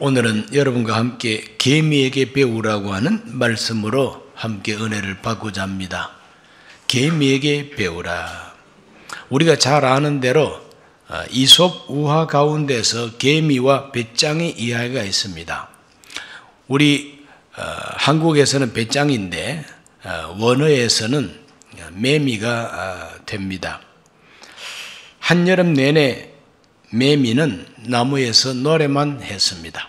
오늘은 여러분과 함께 개미에게 배우라고 하는 말씀으로 함께 은혜를 받고자 합니다. 개미에게 배우라. 우리가 잘 아는 대로 이솝 우화 가운데서 개미와 배짱이 이야기가 있습니다. 우리 한국에서는 배짱인데 원어에서는 매미가 됩니다. 한여름 내내 매미는 나무에서 노래만 했습니다.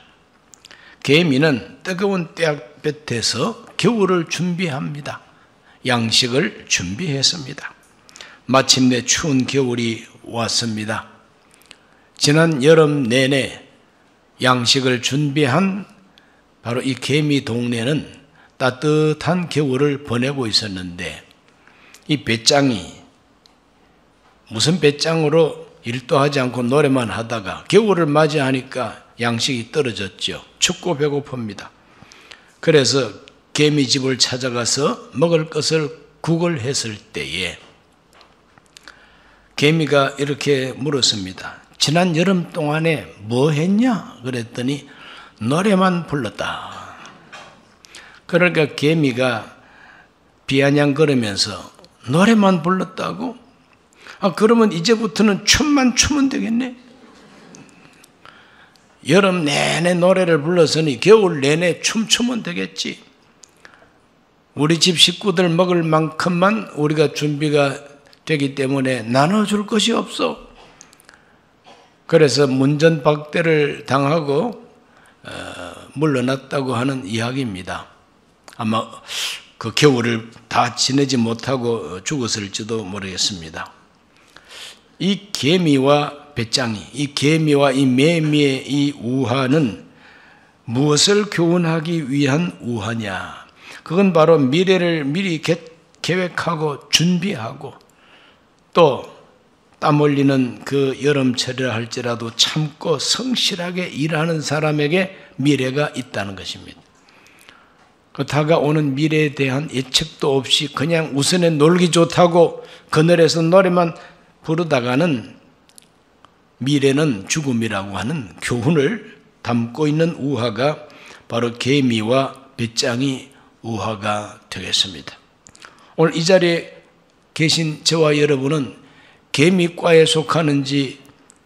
개미는 뜨거운 떼약볕에서 겨울을 준비합니다. 양식을 준비했습니다. 마침내 추운 겨울이 왔습니다. 지난 여름 내내 양식을 준비한 바로 이 개미 동네는 따뜻한 겨울을 보내고 있었는데 이 배짱이 무슨 배짱으로 일도 하지 않고 노래만 하다가 겨울을 맞이하니까 양식이 떨어졌죠. 춥고 배고픕니다. 그래서 개미집을 찾아가서 먹을 것을 구걸했을 때에 개미가 이렇게 물었습니다. 지난 여름 동안에 뭐 했냐? 그랬더니 노래만 불렀다. 그러니까 개미가 비아냥거리면서 노래만 불렀다고? 그러면 이제부터는 춤만 추면 되겠네? 여름 내내 노래를 불렀으니 겨울 내내 춤추면 되겠지. 우리 집 식구들 먹을 만큼만 우리가 준비가 되기 때문에 나눠줄 것이 없어. 그래서 문전박대를 당하고 물러났다고 하는 이야기입니다. 아마 그 겨울을 다 지내지 못하고 죽었을지도 모르겠습니다. 이 개미와 배짱이, 이 개미와 이 매미의 이 우화는 무엇을 교훈하기 위한 우화냐? 그건 바로 미래를 미리 계획하고 준비하고 또 땀 흘리는 그 여름철이라 할지라도 참고 성실하게 일하는 사람에게 미래가 있다는 것입니다. 그 다가오는 미래에 대한 예측도 없이 그냥 우선에 놀기 좋다고 그늘에서 노래만 부르다가는 미래는 죽음이라고 하는 교훈을 담고 있는 우화가 바로 개미와 배짱이 우화가 되겠습니다. 오늘 이 자리에 계신 저와 여러분은 개미과에 속하는지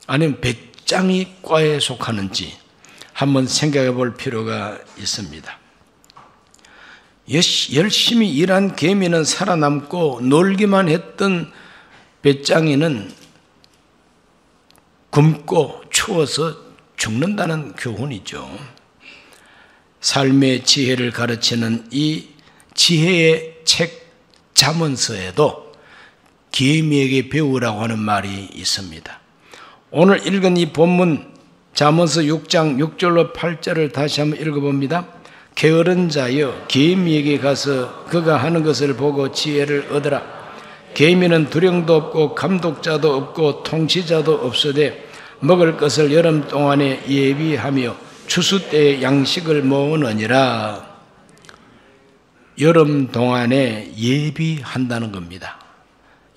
아니면 배짱이과에 속하는지 한번 생각해 볼 필요가 있습니다. 열심히 일한 개미는 살아남고 놀기만 했던 배짱이는 굶고 추워서 죽는다는 교훈이죠. 삶의 지혜를 가르치는 이 지혜의 책 잠언서에도 개미에게 배우라고 하는 말이 있습니다. 오늘 읽은 이 본문 잠언서 6장 6절로 8절을 다시 한번 읽어봅니다. 게으른 자여 개미에게 가서 그가 하는 것을 보고 지혜를 얻으라. 개미는 두령도 없고 감독자도 없고 통치자도 없으되 먹을 것을 여름 동안에 예비하며 추수 때에 양식을 모으느니라. 여름 동안에 예비한다는 겁니다.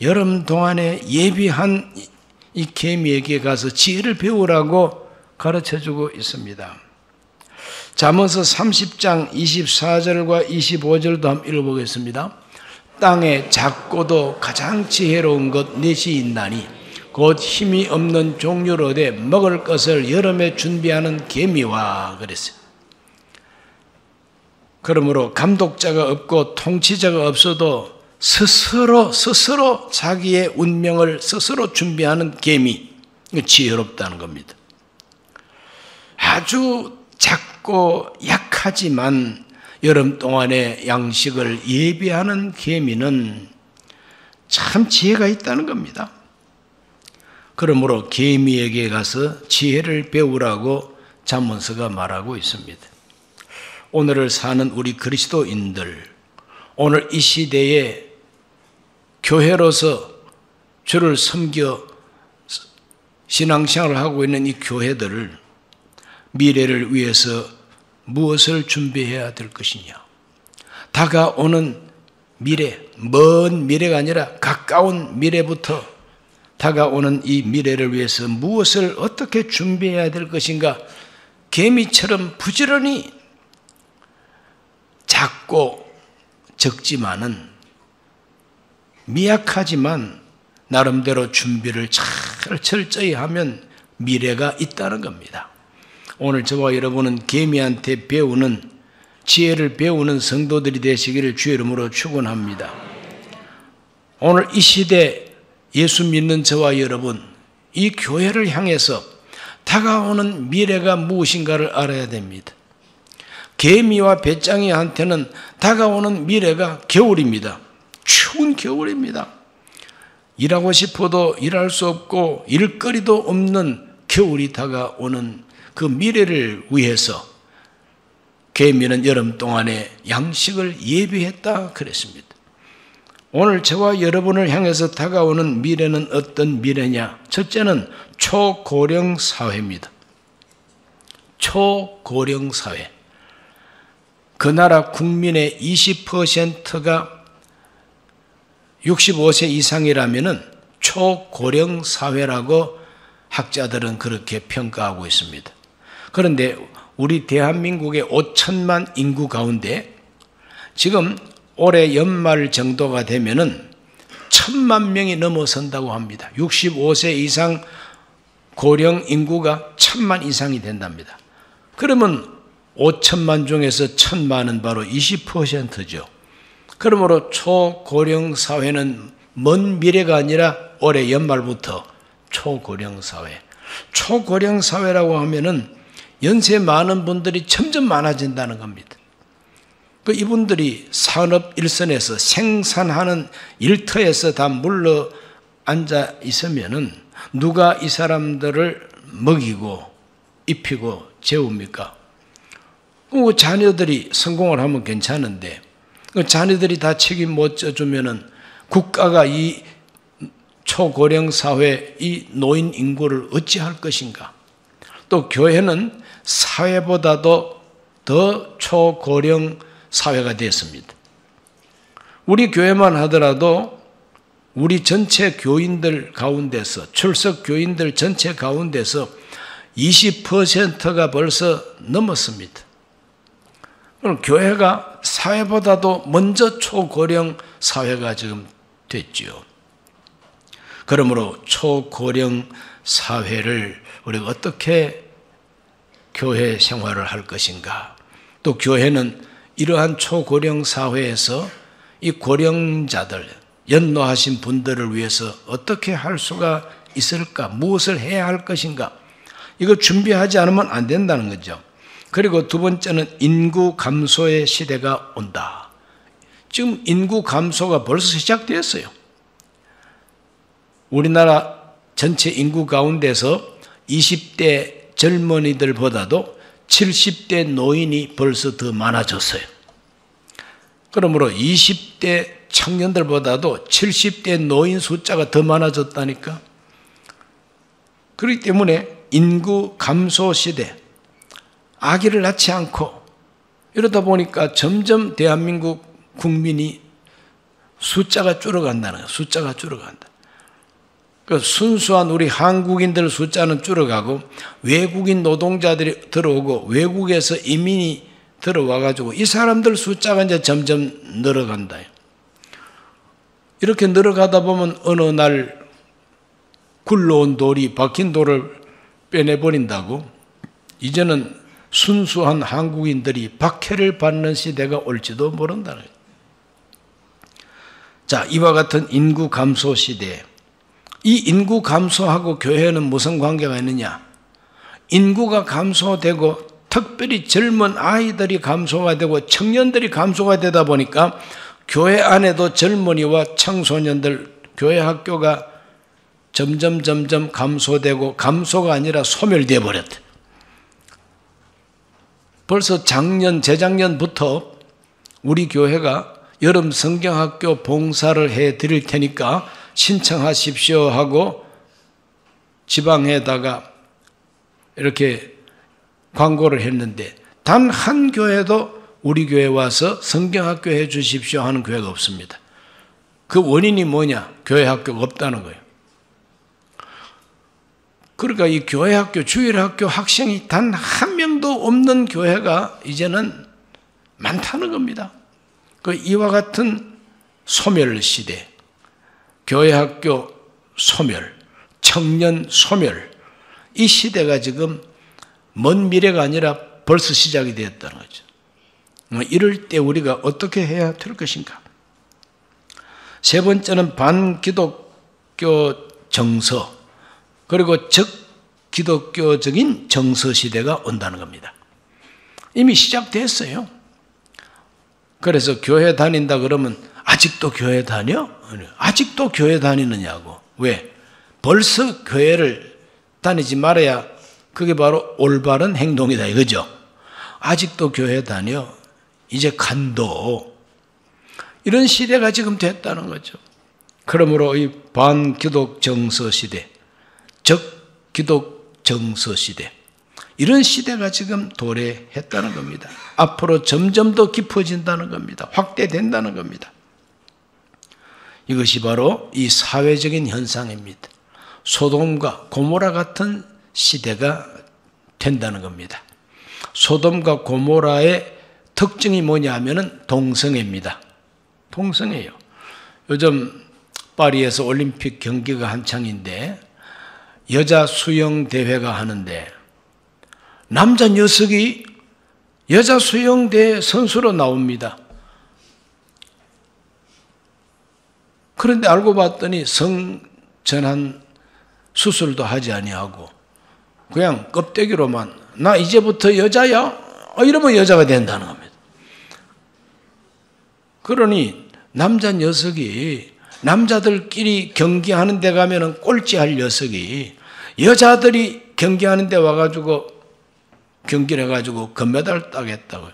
여름 동안에 예비한 이 개미에게 가서 지혜를 배우라고 가르쳐주고 있습니다. 잠언서 30장 24절과 25절도 한번 읽어보겠습니다. 땅에 작고도 가장 지혜로운 것 넷이 있나니 곧 힘이 없는 종류를 얻어 먹을 것을 여름에 준비하는 개미와 그랬어요. 그러므로 감독자가 없고 통치자가 없어도 스스로 자기의 운명을 스스로 준비하는 개미, 지혜롭다는 겁니다. 아주 작고 약하지만 여름 동안에 양식을 예비하는 개미는 참 지혜가 있다는 겁니다. 그러므로 개미에게 가서 지혜를 배우라고 잠언서가 말하고 있습니다. 오늘을 사는 우리 그리스도인들, 오늘 이 시대에 교회로서 주를 섬겨 신앙생활을 하고 있는 이 교회들을 미래를 위해서 무엇을 준비해야 될 것이냐? 다가오는 미래, 먼 미래가 아니라 가까운 미래부터 다가오는 이 미래를 위해서 무엇을 어떻게 준비해야 될 것인가? 개미처럼 부지런히 작고 적지만은 미약하지만 나름대로 준비를 잘 철저히 하면 미래가 있다는 겁니다. 오늘 저와 여러분은 개미한테 배우는 지혜를 배우는 성도들이 되시기를 주의 이름으로 축원합니다. 오늘 이 시대 예수 믿는 저와 여러분, 이 교회를 향해서 다가오는 미래가 무엇인가를 알아야 됩니다. 개미와 배짱이한테는 다가오는 미래가 겨울입니다. 추운 겨울입니다. 일하고 싶어도 일할 수 없고 일거리도 없는 겨울이 다가오는 그 미래를 위해서 개미는 여름 동안에 양식을 예비했다 그랬습니다. 오늘 저와 여러분을 향해서 다가오는 미래는 어떤 미래냐? 첫째는 초고령 사회입니다. 초고령 사회. 그 나라 국민의 20%가 65세 이상이라면 초고령 사회라고 학자들은 그렇게 평가하고 있습니다. 그런데 우리 대한민국의 5천만 인구 가운데 지금 올해 연말 정도가 되면은 1,000만 명이 넘어선다고 합니다. 65세 이상 고령 인구가 1,000만 이상이 된답니다. 그러면 5천만 중에서 1,000만은 바로 20%죠. 그러므로 초고령 사회는 먼 미래가 아니라 올해 연말부터 초고령 사회. 초고령 사회라고 하면은 연세 많은 분들이 점점 많아진다는 겁니다. 이분들이 산업 일선에서 생산하는 일터에서 다 물러 앉아 있으면은 누가 이 사람들을 먹이고 입히고 재웁니까? 자녀들이 성공을 하면 괜찮은데 자녀들이 다 책임 못 져주면은 국가가 이 초고령 사회, 이 노인 인구를 어찌할 것인가? 또 교회는 사회보다도 더 초고령 사회가 됐습니다. 우리 교회만 하더라도 우리 전체 교인들 가운데서, 출석 교인들 전체 가운데서 20%가 벌써 넘었습니다. 그럼 교회가 사회보다도 먼저 초고령 사회가 지금 됐지요. 그러므로 초고령 사회를 우리가 어떻게 교회 생활을 할 것인가? 또 교회는 이러한 초고령 사회에서 이 고령자들, 연로하신 분들을 위해서 어떻게 할 수가 있을까? 무엇을 해야 할 것인가? 이거 준비하지 않으면 안 된다는 거죠. 그리고 두 번째는 인구 감소의 시대가 온다. 지금 인구 감소가 벌써 시작되었어요. 우리나라 전체 인구 가운데서 20대 젊은이들보다도 70대 노인이 벌써 더 많아졌어요. 그러므로 20대 청년들보다도 70대 노인 숫자가 더 많아졌다니까. 그렇기 때문에 인구 감소 시대, 아기를 낳지 않고 이러다 보니까 점점 대한민국 국민이 숫자가 줄어간다는 거예요. 숫자가 줄어간다. 순수한 우리 한국인들 숫자는 줄어가고 외국인 노동자들이 들어오고 외국에서 이민이 들어와가지고 이 사람들 숫자가 이제 점점 늘어간다. 이렇게 늘어가다 보면 어느 날 굴러온 돌이 박힌 돌을 빼내버린다고 이제는 순수한 한국인들이 박해를 받는 시대가 올지도 모른다는 거예요. 자, 이와 같은 인구 감소 시대에 이 인구 감소하고 교회는 무슨 관계가 있느냐? 인구가 감소되고 특별히 젊은 아이들이 감소가 되고 청년들이 감소가 되다 보니까 교회 안에도 젊은이와 청소년들, 교회 학교가 점점 감소되고 감소가 아니라 소멸되어 버렸다. 벌써 재작년부터 우리 교회가 여름 성경학교 봉사를 해 드릴 테니까 신청하십시오 하고 지방에다가 이렇게 광고를 했는데 단 한 교회도 우리 교회에 와서 성경학교 해 주십시오 하는 교회가 없습니다. 그 원인이 뭐냐? 교회 학교가 없다는 거예요. 그러니까 이 교회학교, 주일학교 학생이 단 한 명도 없는 교회가 이제는 많다는 겁니다. 그 이와 같은 소멸시대, 교회학교 소멸, 청년 소멸, 이 시대가 지금 먼 미래가 아니라 벌써 시작이 되었다는 거죠. 이럴 때 우리가 어떻게 해야 될 것인가? 세 번째는 반기독교 정서, 그리고 적기독교적인 정서 시대가 온다는 겁니다. 이미 시작됐어요. 그래서 교회 다닌다 그러면 아직도 교회 다녀? 아직도 교회 다니느냐고. 왜? 벌써 교회를 다니지 말아야 그게 바로 올바른 행동이다 이거죠. 아직도 교회 다녀? 이제 간도. 이런 시대가 지금 됐다는 거죠. 그러므로 이 반기독 정서 시대, 적기독 정서 시대, 이런 시대가 지금 도래했다는 겁니다. 앞으로 점점 더 깊어진다는 겁니다. 확대된다는 겁니다. 이것이 바로 이 사회적인 현상입니다. 소돔과 고모라 같은 시대가 된다는 겁니다. 소돔과 고모라의 특징이 뭐냐 하면은 동성애입니다. 동성애예요. 요즘 파리에서 올림픽 경기가 한창인데 여자 수영 대회가 하는데 남자 녀석이 여자 수영대회 선수로 나옵니다. 그런데 알고 봤더니 성전환 수술도 하지 아니하고 그냥 껍데기로만 나 이제부터 여자야? 이러면 여자가 된다는 겁니다. 그러니 남자 녀석이 남자들끼리 경기하는 데 가면은 꼴찌할 녀석이 여자들이 경기하는 데 와가지고 경기를 해가지고 금메달 따겠다고요.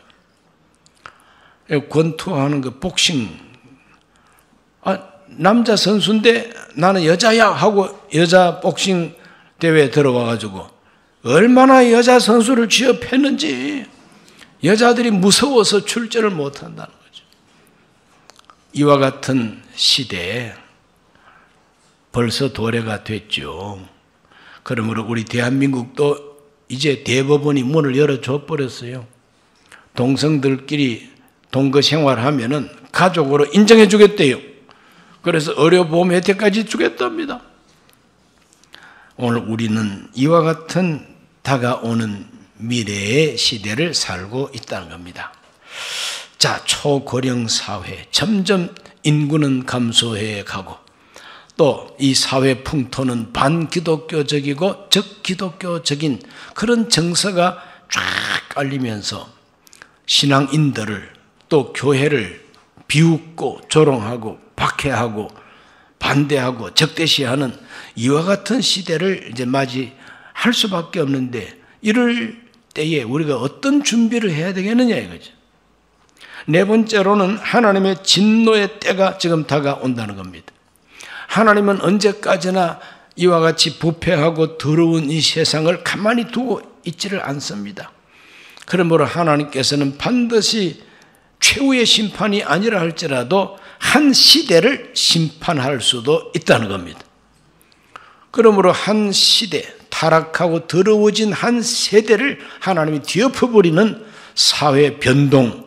권투하는 그 복싱. 남자 선수인데 나는 여자야 하고 여자 복싱 대회에 들어와가지고 얼마나 여자 선수를 취업했는지 여자들이 무서워서 출전을 못한다는 거죠. 이와 같은 시대에 벌써 도래가 됐죠. 그러므로 우리 대한민국도 이제 대법원이 문을 열어줘 버렸어요. 동성들끼리 동거 생활하면은 가족으로 인정해 주겠대요. 그래서 의료보험 혜택까지 주겠답니다. 오늘 우리는 이와 같은 다가오는 미래의 시대를 살고 있다는 겁니다. 자, 초고령 사회, 점점 인구는 감소해 가고 또 이 사회 풍토는 반기독교적이고 적기독교적인 그런 정서가 쫙 깔리면서 신앙인들을 또 교회를 비웃고 조롱하고 박해하고 반대하고 적대시하는 이와 같은 시대를 이제 맞이할 수밖에 없는데 이럴 때에 우리가 어떤 준비를 해야 되겠느냐 이거죠. 네 번째로는 하나님의 진노의 때가 지금 다가온다는 겁니다. 하나님은 언제까지나 이와 같이 부패하고 더러운 이 세상을 가만히 두고 있지를 않습니다. 그러므로 하나님께서는 반드시 최후의 심판이 아니라 할지라도 한 시대를 심판할 수도 있다는 겁니다. 그러므로 한 시대, 타락하고 더러워진 한 세대를 하나님이 뒤엎어버리는 사회 변동,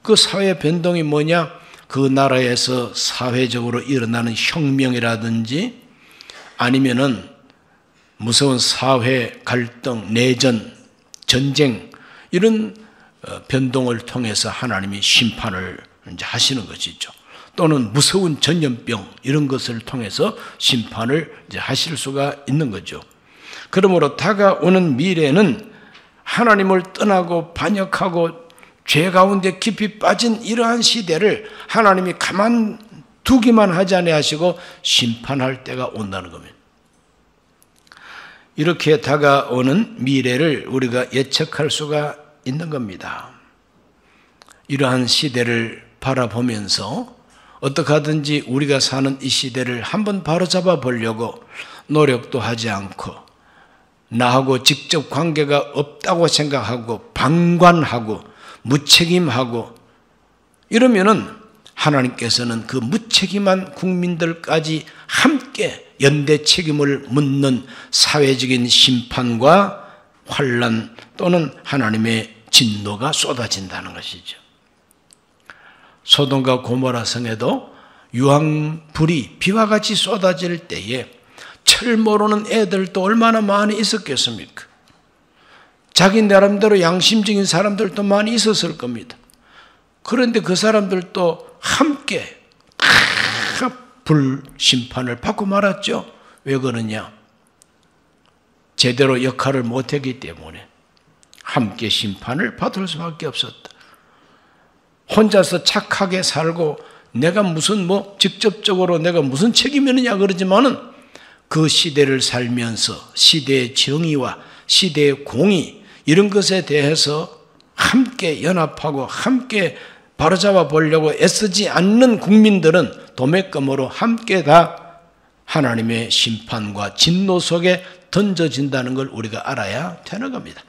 그 사회 변동이 뭐냐? 그 나라에서 사회적으로 일어나는 혁명이라든지 아니면은 무서운 사회 갈등, 내전, 전쟁 이런 변동을 통해서 하나님이 심판을 이제 하시는 것이죠. 또는 무서운 전염병 이런 것을 통해서 심판을 이제 하실 수가 있는 거죠. 그러므로 다가오는 미래는 하나님을 떠나고 반역하고 죄 가운데 깊이 빠진 이러한 시대를 하나님이 가만두기만 하지 아니하시고 심판할 때가 온다는 겁니다. 이렇게 다가오는 미래를 우리가 예측할 수가 있는 겁니다. 이러한 시대를 바라보면서 어떻게 하든지 우리가 사는 이 시대를 한번 바로잡아 보려고 노력도 하지 않고 나하고 직접 관계가 없다고 생각하고 방관하고 무책임하고 이러면은 하나님께서는 그 무책임한 국민들까지 함께 연대 책임을 묻는 사회적인 심판과 환난 또는 하나님의 진노가 쏟아진다는 것이죠. 소돔과 고모라 성에도 유황불이 비와 같이 쏟아질 때에 철 모르는 애들도 얼마나 많이 있었겠습니까? 자기 나름대로 양심적인 사람들도 많이 있었을 겁니다. 그런데 그 사람들도 함께 불심판을 받고 말았죠. 왜 그러냐? 제대로 역할을 못했기 때문에 함께 심판을 받을 수밖에 없었다. 혼자서 착하게 살고 내가 무슨 직접적으로 내가 무슨 책임이 있느냐 그러지만은 그 시대를 살면서 시대의 정의와 시대의 공의 이런 것에 대해서 함께 연합하고 함께 바로잡아 보려고 애쓰지 않는 국민들은 도매금으로 함께 다 하나님의 심판과 진노 속에 던져진다는 걸 우리가 알아야 되는 겁니다.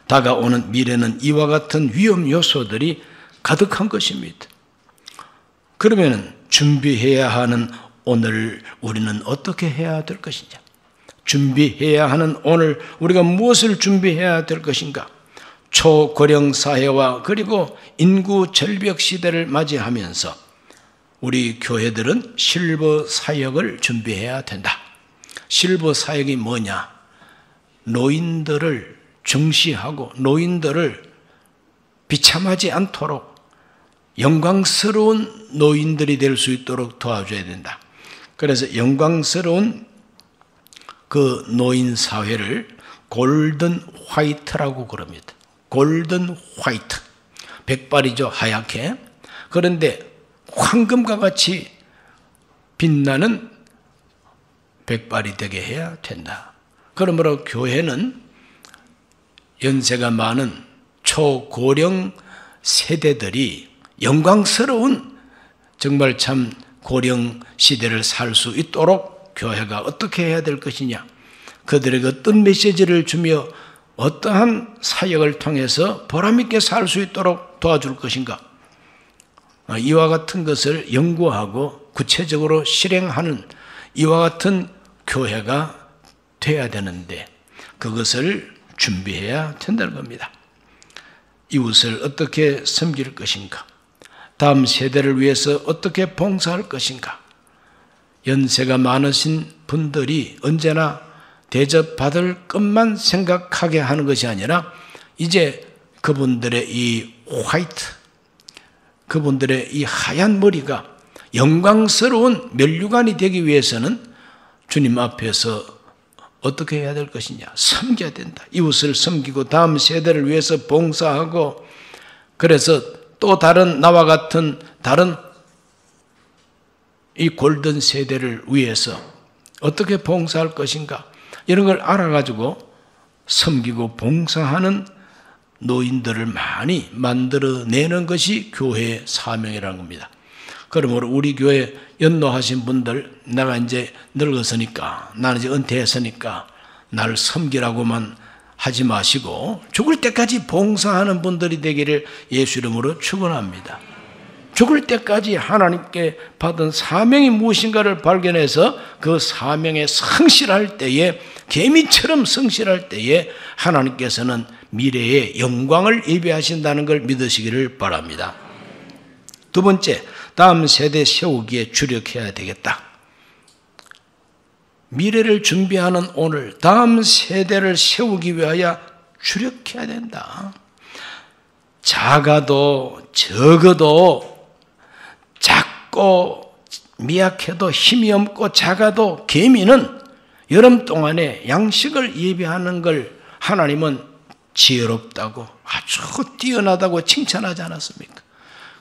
다가오는 미래는 이와 같은 위험 요소들이 가득한 것입니다. 그러면 준비해야 하는 오늘 우리는 어떻게 해야 될 것이냐? 준비해야 하는 오늘 우리가 무엇을 준비해야 될 것인가? 초고령 사회와 그리고 인구 절벽 시대를 맞이하면서 우리 교회들은 실버 사역을 준비해야 된다. 실버 사역이 뭐냐? 노인들을 중시하고 노인들을 비참하지 않도록 영광스러운 노인들이 될 수 있도록 도와줘야 된다. 그래서 영광스러운 그 노인 사회를 골든 화이트라고 그럽니다. 골든 화이트. 백발이죠, 하얗게. 그런데 황금과 같이 빛나는 백발이 되게 해야 된다. 그러므로 교회는 연세가 많은 초고령 세대들이 영광스러운 정말 참 고령 시대를 살 수 있도록 교회가 어떻게 해야 될 것이냐, 그들에게 어떤 메시지를 주며 어떠한 사역을 통해서 보람있게 살 수 있도록 도와줄 것인가, 이와 같은 것을 연구하고 구체적으로 실행하는 이와 같은 교회가 돼야 되는데 그것을 준비해야 된다는 겁니다. 이웃을 어떻게 섬길 것인가, 다음 세대를 위해서 어떻게 봉사할 것인가. 연세가 많으신 분들이 언제나 대접받을 것만 생각하게 하는 것이 아니라 이제 그분들의 이 화이트, 그분들의 이 하얀 머리가 영광스러운 면류관이 되기 위해서는 주님 앞에서 어떻게 해야 될 것이냐? 섬겨야 된다. 이웃을 섬기고 다음 세대를 위해서 봉사하고, 그래서 또 다른 나와 같은 다른 이 골든 세대를 위해서 어떻게 봉사할 것인가, 이런 걸 알아가지고 섬기고 봉사하는 노인들을 많이 만들어내는 것이 교회의 사명이라는 겁니다. 그러므로 우리 교회 연로하신 분들, 내가 이제 늙었으니까, 나는 이제 은퇴했으니까 나를 섬기라고만 하지 마시고 죽을 때까지 봉사하는 분들이 되기를 예수 이름으로 축원합니다. 죽을 때까지 하나님께 받은 사명이 무엇인가를 발견해서 그 사명에 성실할 때에, 개미처럼 성실할 때에 하나님께서는 미래의 영광을 예비하신다는 걸 믿으시기를 바랍니다. 두 번째, 다음 세대 세우기에 주력해야 되겠다. 미래를 준비하는 오늘, 다음 세대를 세우기 위하여 주력해야 된다. 작아도 적어도, 작고 미약해도 힘이 없고 작아도 개미는 여름 동안에 양식을 예비하는 걸 하나님은 지혜롭다고, 아주 뛰어나다고 칭찬하지 않았습니까?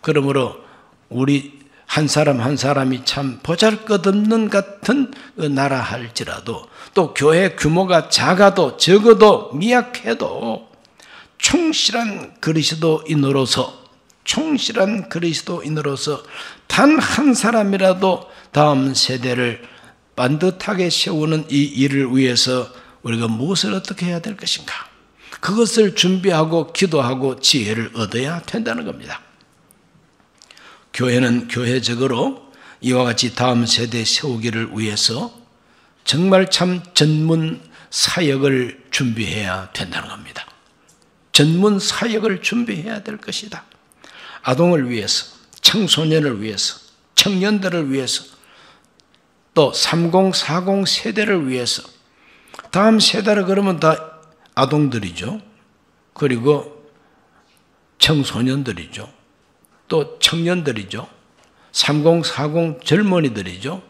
그러므로 우리 한 사람 한 사람이 참 보잘것없는 같은 나라 할지라도, 또 교회 규모가 작아도 적어도 미약해도 충실한 그리스도인으로서 단 한 사람이라도 다음 세대를 반듯하게 세우는 이 일을 위해서 우리가 무엇을 어떻게 해야 될 것인가, 그것을 준비하고 기도하고 지혜를 얻어야 된다는 겁니다. 교회는 교회적으로 이와 같이 다음 세대 세우기를 위해서 정말 참 전문 사역을 준비해야 된다는 겁니다. 전문 사역을 준비해야 될 것이다. 아동을 위해서, 청소년을 위해서, 청년들을 위해서, 또 30, 40 세대를 위해서, 다음 세대를 그러면 다 아동들이죠. 그리고 청소년들이죠. 또 청년들이죠. 30, 40 젊은이들이죠.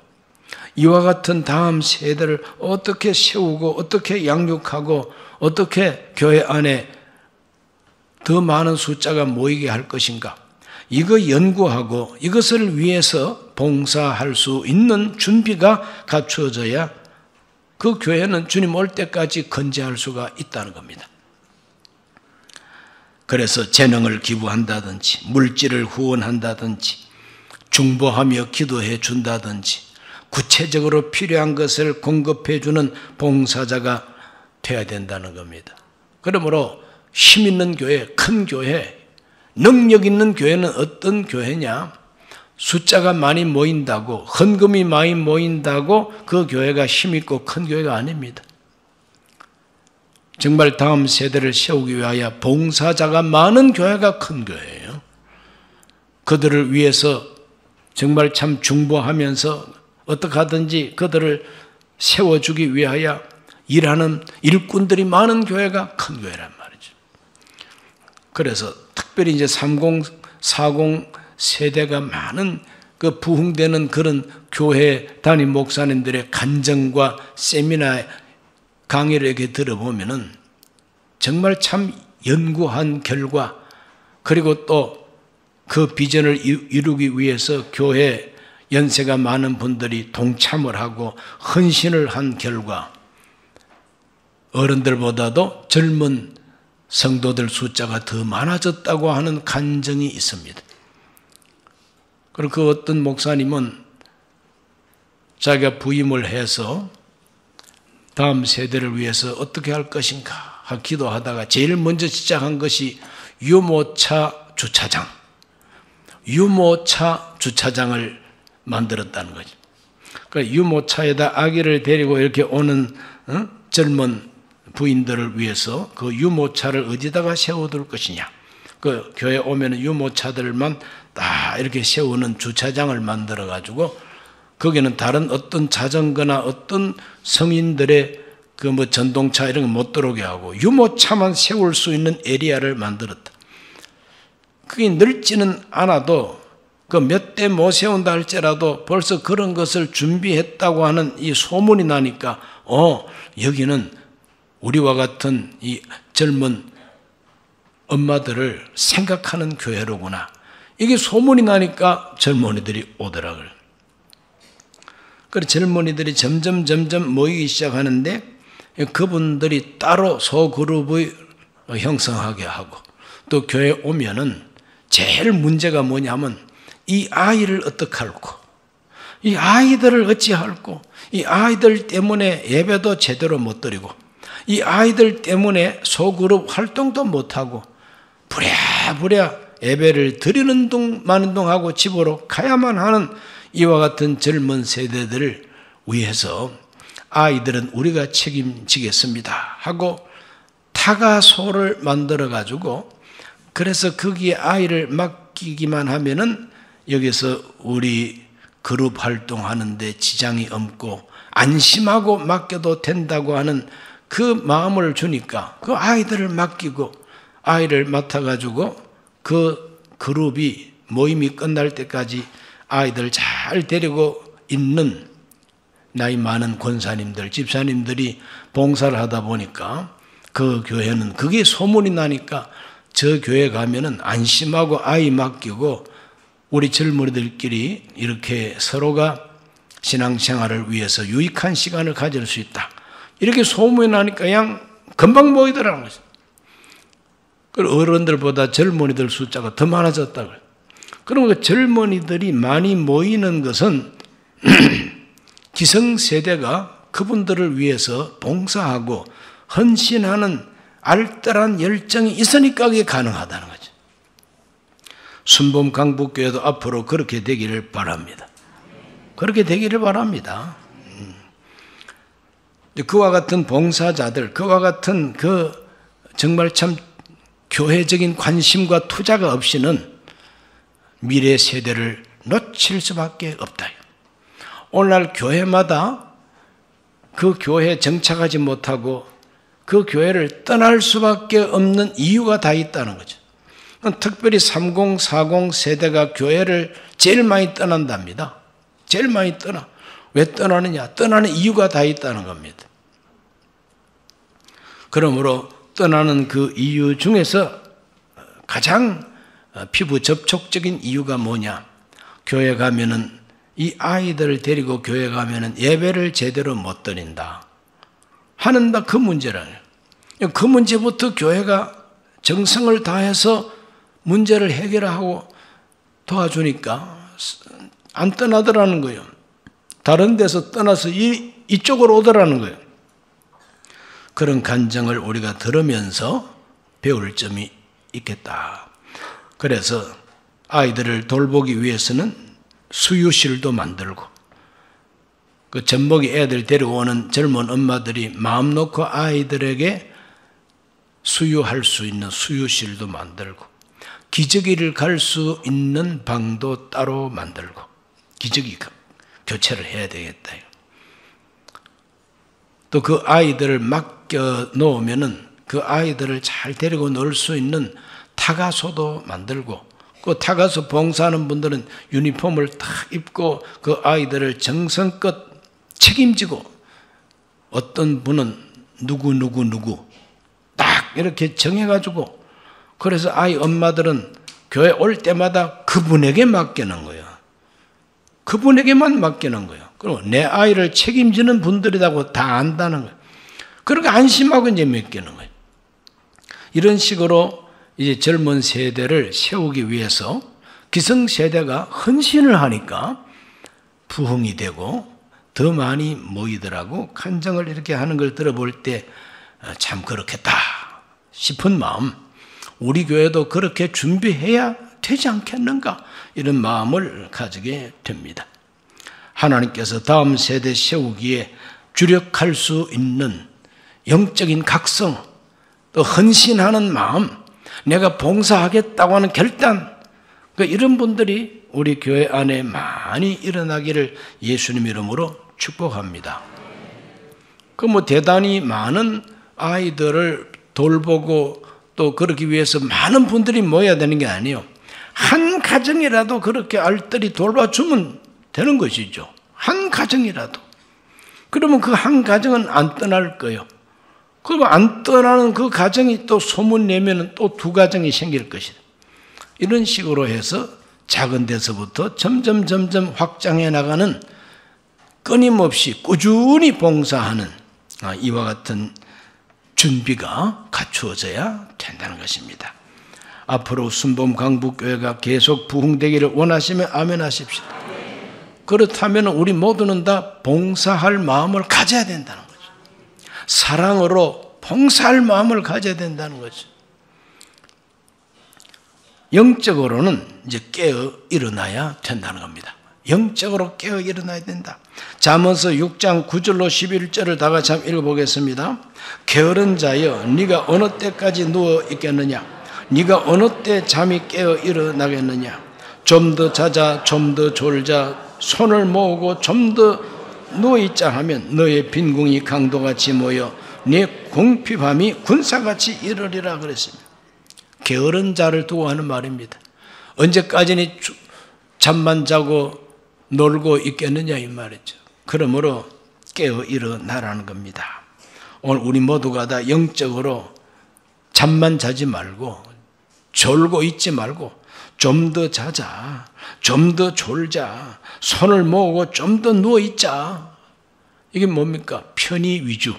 이와 같은 다음 세대를 어떻게 세우고 어떻게 양육하고 어떻게 교회 안에 더 많은 숫자가 모이게 할 것인가, 이거 연구하고 이것을 위해서 봉사할 수 있는 준비가 갖추어져야 그 교회는 주님 올 때까지 건재할 수가 있다는 겁니다. 그래서 재능을 기부한다든지 물질을 후원한다든지 중보하며 기도해 준다든지 구체적으로 필요한 것을 공급해 주는 봉사자가 되어야 된다는 겁니다. 그러므로 힘 있는 교회, 큰 교회, 능력 있는 교회는 어떤 교회냐? 숫자가 많이 모인다고, 헌금이 많이 모인다고 그 교회가 힘 있고 큰 교회가 아닙니다. 정말 다음 세대를 세우기 위하여 봉사자가 많은 교회가 큰 교회예요. 그들을 위해서 정말 참 중보하면서 어떻게 하든지 그들을 세워주기 위하여 일하는 일꾼들이 많은 교회가 큰 교회란 말이죠. 그래서 특별히 이제 30, 40 세대가 많은 그 부흥되는 그런 교회 담임 목사님들의 간증과 세미나 강의를 이렇게 들어보면은 정말 참 연구한 결과, 그리고 또 그 비전을 이루기 위해서 교회 연세가 많은 분들이 동참을 하고 헌신을 한 결과 어른들보다도 젊은 성도들 숫자가 더 많아졌다고 하는 간증이 있습니다. 그리고 그 어떤 목사님은 자기가 부임을 해서 다음 세대를 위해서 어떻게 할 것인가 기도하다가 제일 먼저 시작한 것이 유모차 주차장을 만들었다는 거죠. 그러니까 유모차에다 아기를 데리고 이렇게 오는 젊은 부인들을 위해서 그 유모차를 어디다가 세워둘 것이냐. 그 교회 오면 유모차들만 다 이렇게 세우는 주차장을 만들어 가지고 거기는 다른 어떤 자전거나 어떤 성인들의 그 뭐 전동차 이런 거 못 들어오게 하고 유모차만 세울 수 있는 에리아를 만들었다. 그게 넓지는 않아도 그 몇 대 못 세운다 할지라도 벌써 그런 것을 준비했다고 하는 이 소문이 나니까 여기는 우리와 같은 이 젊은 엄마들을 생각하는 교회로구나. 이게 소문이 나니까 젊은이들이 오더라고요. 그래서 젊은이들이 점점 모이기 시작하는데 그분들이 따로 소그룹을 형성하게 하고 또 교회에 오면은 제일 문제가 뭐냐면 이 아이를 어떻게 할고 이 아이들을 어찌 할고 이 아이들 때문에 예배도 제대로 못 드리고 이 아이들 때문에 소그룹 활동도 못하고 부랴부랴 예배를 드리는 마는 동하고 집으로 가야만 하는 이와 같은 젊은 세대들을 위해서 아이들은 우리가 책임지겠습니다 하고 타가소를 만들어 가지고 그래서 거기에 아이를 맡기기만 하면은 여기서 우리 그룹 활동하는데 지장이 없고 안심하고 맡겨도 된다고 하는 그 마음을 주니까 그 아이들을 맡기고 아이를 맡아가지고 그 그룹이 모임이 끝날 때까지 아이들 잘 데리고 있는 나이 많은 권사님들, 집사님들이 봉사를 하다 보니까 그 교회는 그게 소문이 나니까 저 교회 가면은 안심하고 아이 맡기고 우리 젊은이들끼리 이렇게 서로가 신앙생활을 위해서 유익한 시간을 가질 수 있다. 이렇게 소문이 나니까 그냥 금방 모이더라는 거죠. 그리고 어른들보다 젊은이들 숫자가 더 많아졌다고요. 그러면 그 젊은이들이 많이 모이는 것은 기성세대가 그분들을 위해서 봉사하고 헌신하는 알뜰한 열정이 있으니까 그게 가능하다는 거죠. 순범 강북교회도 앞으로 그렇게 되기를 바랍니다. 그렇게 되기를 바랍니다. 그와 같은 봉사자들, 그와 같은 정말 참 교회적인 관심과 투자가 없이는 미래 세대를 놓칠 수밖에 없다. 오늘날 교회마다 그 교회에 정착하지 못하고 그 교회를 떠날 수밖에 없는 이유가 다 있다는 거죠. 특별히 30, 40 세대가 교회를 제일 많이 떠난답니다. 제일 많이 떠나. 왜 떠나느냐? 떠나는 이유가 다 있다는 겁니다. 그러므로 떠나는 그 이유 중에서 가장 피부 접촉적인 이유가 뭐냐? 교회 가면은 이 아이들을 데리고 교회 가면은 예배를 제대로 못 드린다 하는 그 문제라요. 그 문제부터 교회가 정성을 다해서 문제를 해결하고 도와주니까 안 떠나더라는 거예요. 다른 데서 떠나서 이쪽으로 오더라는 거예요. 그런 간증을 우리가 들으면서 배울 점이 있겠다. 그래서 아이들을 돌보기 위해서는 수유실도 만들고 그 젖먹이 애들 데려오는 젊은 엄마들이 마음 놓고 아이들에게 수유할 수 있는 수유실도 만들고 기저귀를 갈 수 있는 방도 따로 만들고 기저귀 교체를 해야 되겠다. 또 그 아이들을 맡겨 놓으면은 그 아이들을 잘 데리고 놀 수 있는 타가소도 만들고 그 타가소 봉사하는 분들은 유니폼을 탁 입고 그 아이들을 정성껏 책임지고 어떤 분은 누구 딱 이렇게 정해가지고 그래서 아이 엄마들은 교회 올 때마다 그분에게 맡기는 거예요. 그분에게만 맡기는 거예요. 그리고 내 아이를 책임지는 분들이라고 다 안다는 거예요. 그러니까 안심하고 이제 맡기는 거예요. 이런 식으로 이제 젊은 세대를 세우기 위해서 기성세대가 헌신을 하니까 부흥이 되고 더 많이 모이더라고. 간증을 이렇게 하는 걸 들어볼 때 참 그렇겠다 싶은 마음, 우리 교회도 그렇게 준비해야 되지 않겠는가 이런 마음을 가지게 됩니다. 하나님께서 다음 세대 세우기에 주력할 수 있는 영적인 각성, 또 헌신하는 마음, 내가 봉사하겠다고 하는 결단, 이런 분들이 우리 교회 안에 많이 일어나기를 예수님 이름으로 축복합니다. 대단히 많은 아이들을 돌보고 또 그러기 위해서 많은 분들이 모여야 되는 게 아니에요. 한 가정이라도 그렇게 알뜰히 돌봐주면 되는 것이죠. 한 가정이라도. 그러면 그 한 가정은 안 떠날 거예요. 그리고 안 떠나는 그 가정이 또 소문내면 또 두 가정이 생길 것이다. 이런 식으로 해서 작은 데서부터 점점 확장해 나가는 끊임없이 꾸준히 봉사하는 이와 같은 준비가 갖추어져야 된다는 것입니다. 앞으로 순범 강북교회가 계속 부흥되기를 원하시면 아멘 하십시오. 그렇다면 우리 모두는 다 봉사할 마음을 가져야 된다는 거죠. 사랑으로 봉사할 마음을 가져야 된다는 거죠. 영적으로는 이제 깨어 일어나야 된다는 겁니다. 영적으로 깨어 일어나야 된다. 잠언서 6장 9절로 11절을 다 같이 한번 읽어보겠습니다. 게으른 자여, 네가 어느 때까지 누워 있겠느냐? 네가 어느 때 잠이 깨어 일어나겠느냐? 좀 더 자자, 좀 더 졸자, 손을 모으고 좀 더 누워있자 하면 너의 빈궁이 강도같이 모여 네 궁핍함이 군사같이 이르리라 그랬습니다. 게으른 자를 두고 하는 말입니다. 언제까지는 잠만 자고 놀고 있겠느냐 이 말이죠. 그러므로 깨어 일어나라는 겁니다. 오늘 우리 모두가 다 영적으로 잠만 자지 말고 졸고 있지 말고 좀 더 자자, 좀 더 졸자, 손을 모으고 좀 더 누워있자. 이게 뭡니까? 편의 위주.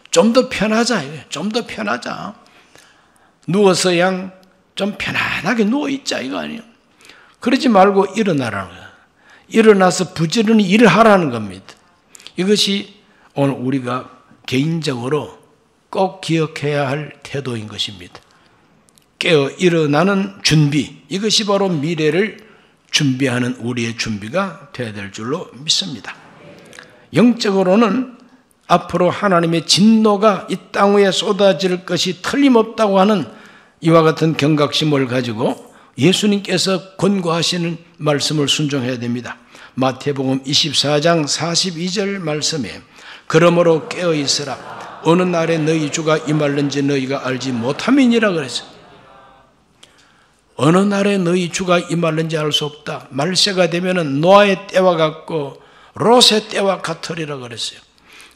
좀 더 편하자. 좀 더 편하자. 누워서 좀 편안하게 누워있자 이거 아니에요. 그러지 말고 일어나라는 거예요. 일어나서 부지런히 일을 하라는 겁니다. 이것이 오늘 우리가 개인적으로 꼭 기억해야 할 태도인 것입니다. 깨어 일어나는 준비, 이것이 바로 미래를 준비하는 우리의 준비가 되어야 될 줄로 믿습니다. 영적으로는 앞으로 하나님의 진노가 이 땅 위에 쏟아질 것이 틀림없다고 하는 이와 같은 경각심을 가지고 예수님께서 권고하시는 말씀을 순종해야 됩니다. 마태복음 24장 42절 말씀에 그러므로 깨어 있으라. 어느 날에 너희 주가 임할는지 너희가 알지 못함이니라 그랬어요. 어느 날에 너희 주가 임할는지 알 수 없다. 말세가 되면은 노아의 때와 같고 롯의 때와 같으리라 그랬어요.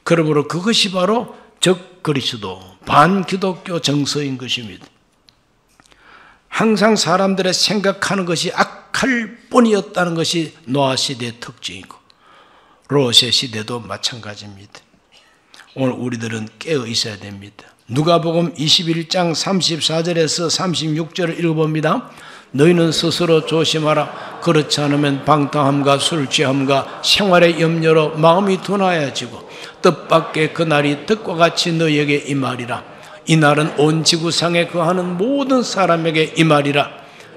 그러므로 그것이 바로 적그리스도 반기독교 정서인 것입니다. 항상 사람들의 생각하는 것이 악할 뿐이었다는 것이 노아 시대의 특징이고 롯의 시대도 마찬가지입니다. 오늘 우리들은 깨어 있어야 됩니다. 누가복음 21장 34절에서 36절을 읽어봅니다. 너희는 스스로 조심하라. 그렇지 않으면 방탕함과 술 취함과 생활의 염려로 마음이 둔하여지고 뜻밖의 그날이 뜻과 같이 너희에게 임하리라. 이 날은 온 지구상에 거하는 모든 사람에게 임하리라.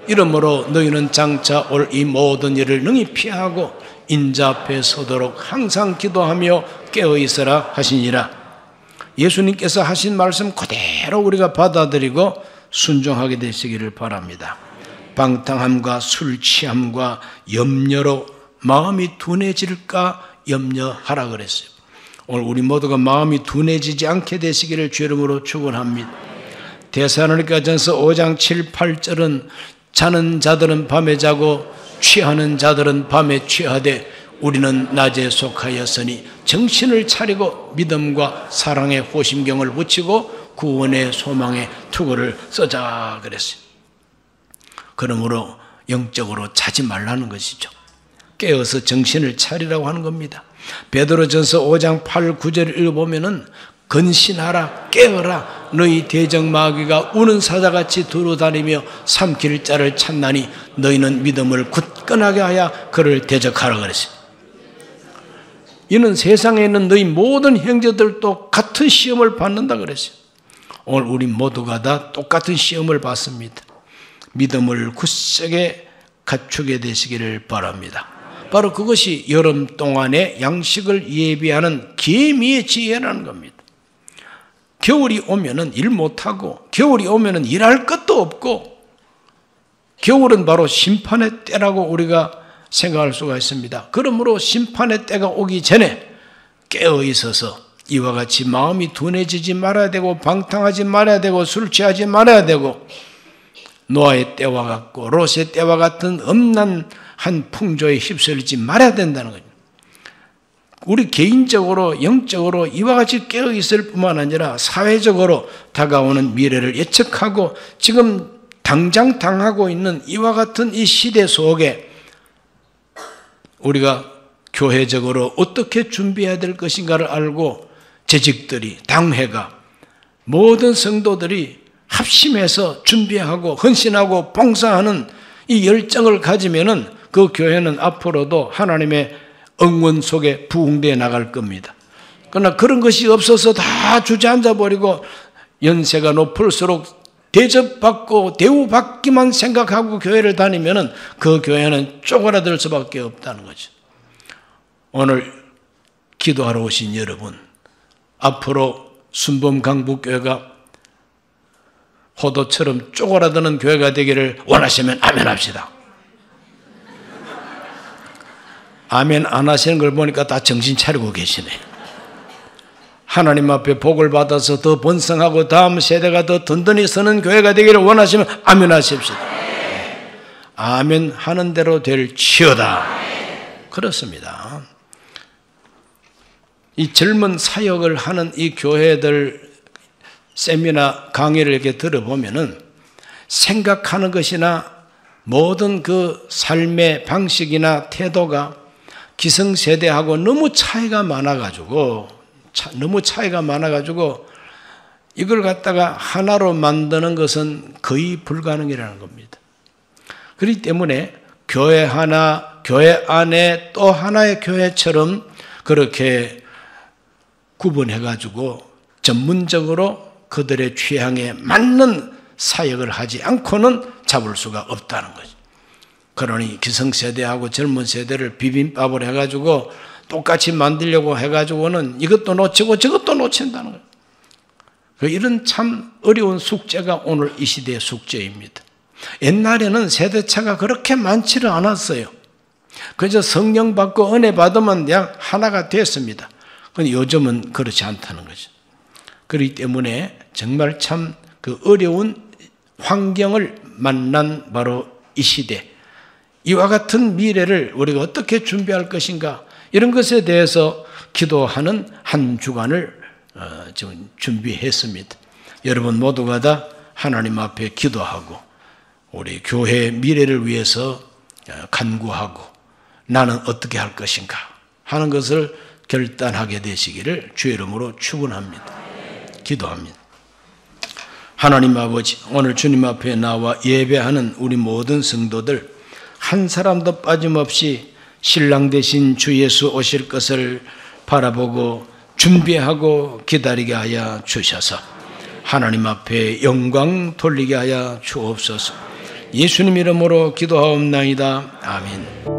이러므로 너희는 장차 올 이 모든 일을 능히 피하고 인자 앞에 서도록 항상 기도하며 깨어 있으라 하시니라. 예수님께서 하신 말씀 그대로 우리가 받아들이고 순종하게 되시기를 바랍니다. 방탕함과 술 취함과 염려로 마음이 둔해질까 염려하라 그랬어요. 오늘 우리 모두가 마음이 둔해지지 않게 되시기를 주 이름으로 축원합니다. 데살로니가전서 5장 7, 8절은 자는 자들은 밤에 자고 취하는 자들은 밤에 취하되 우리는 낮에 속하였으니 정신을 차리고 믿음과 사랑의 호심경을 붙이고 구원의 소망의 투구를 쓰자 그랬어요. 그러므로 영적으로 자지 말라는 것이죠. 깨어서 정신을 차리라고 하는 겁니다. 베드로전서 5장 8, 9절을 읽어보면은 근신하라 깨어라 너희 대적마귀가 우는 사자같이 두루다니며 삼킬 자를 찾나니 너희는 믿음을 굳건하게 하여 그를 대적하라 그랬어요. 이는 세상에 있는 너희 모든 형제들도 같은 시험을 받는다 그랬어요. 오늘 우리 모두가 다 똑같은 시험을 받습니다. 믿음을 굳세게 갖추게 되시기를 바랍니다. 바로 그것이 여름 동안의 양식을 예비하는 계미의 지혜라는 겁니다. 겨울이 오면은 일 못하고 겨울이 오면은 일할 것도 없고 겨울은 바로 심판의 때라고 우리가 생각할 수가 있습니다. 그러므로 심판의 때가 오기 전에 깨어 있어서 이와 같이 마음이 둔해지지 말아야 되고 방탕하지 말아야 되고 술 취하지 말아야 되고 노아의 때와 같고 롯의 때와 같은 음란한 풍조에 휩쓸리지 말아야 된다는 거죠. 우리 개인적으로 영적으로 이와 같이 깨어 있을 뿐만 아니라 사회적으로 다가오는 미래를 예측하고 지금 당장 당하고 있는 이와 같은 이 시대 속에 우리가 교회적으로 어떻게 준비해야 될 것인가를 알고 재직들이 당회가 모든 성도들이 합심해서 준비하고 헌신하고 봉사하는 이 열정을 가지면은 그 교회는 앞으로도 하나님의 응원 속에 부흥되어 나갈 겁니다. 그러나 그런 것이 없어서 다 주저앉아 버리고 연세가 높을수록 대접받고 대우받기만 생각하고 교회를 다니면은 그 교회는 쪼그라들 수밖에 없다는 거죠. 오늘 기도하러 오신 여러분, 앞으로 순범강북교회가 호도처럼 쪼그라드는 교회가 되기를 원하시면 아멘 합시다. 아멘 안 하시는 걸 보니까 다 정신 차리고 계시네. 하나님 앞에 복을 받아서 더 번성하고 다음 세대가 더 든든히 서는 교회가 되기를 원하시면 아멘 하십시오. 아멘 하는 대로 될지어다. 그렇습니다. 이 젊은 사역을 하는 이 교회들 세미나 강의를 이렇게 들어보면은 생각하는 것이나 모든 그 삶의 방식이나 태도가 기성세대하고 너무 차이가 많아가지고 이걸 갖다가 하나로 만드는 것은 거의 불가능이라는 겁니다. 그렇기 때문에 교회 하나, 교회 안에 또 하나의 교회처럼 그렇게 구분해가지고 전문적으로 그들의 취향에 맞는 사역을 하지 않고는 잡을 수가 없다는 거죠. 그러니 기성세대하고 젊은 세대를 비빔밥을 해가지고 똑같이 만들려고 해가지고는 이것도 놓치고 저것도 놓친다는 거예요. 이런 참 어려운 숙제가 오늘 이 시대의 숙제입니다. 옛날에는 세대차가 그렇게 많지는 않았어요. 그저 성령 받고 은혜 받으면 그냥 하나가 됐습니다. 그런데 요즘은 그렇지 않다는 거죠. 그렇기 때문에 정말 참 그 어려운 환경을 만난 바로 이 시대, 이와 같은 미래를 우리가 어떻게 준비할 것인가, 이런 것에 대해서 기도하는 한 주간을 지금 준비했습니다. 여러분 모두가 다 하나님 앞에 기도하고 우리 교회의 미래를 위해서 간구하고 나는 어떻게 할 것인가 하는 것을 결단하게 되시기를 주의 이름으로 축원합니다. 기도합니다. 하나님 아버지, 오늘 주님 앞에 나와 예배하는 우리 모든 성도들 한 사람도 빠짐없이 신랑 되신 주 예수 오실 것을 바라보고 준비하고 기다리게 하여 주셔서 하나님 앞에 영광 돌리게 하여 주옵소서. 예수님 이름으로 기도하옵나이다. 아멘.